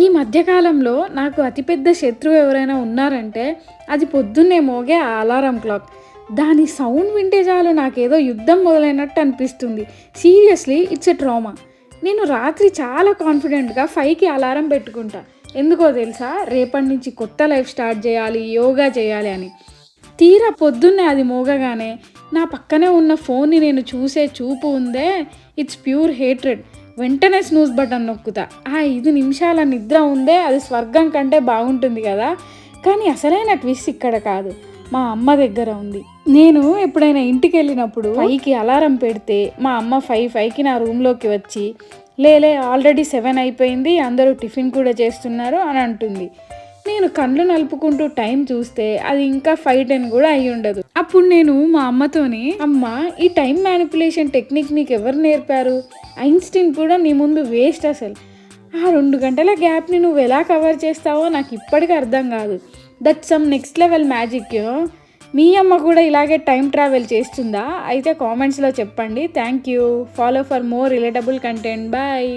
ఈ మధ్యకాలంలో నాకు అతిపెద్ద శత్రువు ఎవరైనా ఉన్నారంటే అది పొద్దున్నే మోగే ఆ అలారం క్లాక్. దాని సౌండ్ వింటే చాలు నాకేదో యుద్ధం మొదలైనట్టు అనిపిస్తుంది. Seriously it's a trauma. నేను రాత్రి చాలా కాన్ఫిడెంట్గా 5కి అలారం పెట్టుకుంటా. ఎందుకో తెలుసా? రేపటి నుంచి కొత్త లైఫ్ స్టార్ట్ చేయాలి, యోగా చేయాలి అని. తీరా పొద్దున్నే అది మోగగానే నా పక్కనే ఉన్న ఫోన్ని నేను చూసే చూపు ఉందే, ఇట్స్ ప్యూర్ హేట్రెడ్. వెంటనే స్నూజ్ బటన్ నొక్కుతా. ఆ 5 నిమిషాల నిద్ర ఉందే అది స్వర్గం కంటే బాగుంటుంది కదా. కానీ అసలైన ట్విస్ట్ ఇక్కడ కాదు, మా అమ్మ దగ్గర ఉంది. నేను ఎప్పుడైనా ఇంటికి వెళ్ళినప్పుడు 5కి అలారం పెడితే మా అమ్మ 5కి నా రూమ్లోకి వచ్చి లేలే ఆల్రెడీ 7 అయిపోయింది, అందరూ టిఫిన్ కూడా చేస్తున్నారు అని అంటుంది. నేను కళ్ళు నలుపుకుంటూ టైం చూస్తే అది ఇంకా 5:10 కూడా అయి ఉండదు. అప్పుడు నేను మా అమ్మతోని, అమ్మ ఈ టైం మ్యానిపులేషన్ టెక్నిక్ నీకు ఎవరు నేర్పారు? ఐన్స్టీన్ కూడా నీ ముందు వేస్ట్ అసలు. ఆ 2 గంటల గ్యాప్ని నువ్వు ఎలా కవర్ చేస్తావో నాకు ఇప్పటికీ అర్థం కాదు. That some next level magic you know. మీ అమ్మ కూడా ఇలాగే టైం ట్రావెల్ చేస్తుందా? అయితే కామెంట్స్లో చెప్పండి. Thank you. Follow for more relatable content. Bye.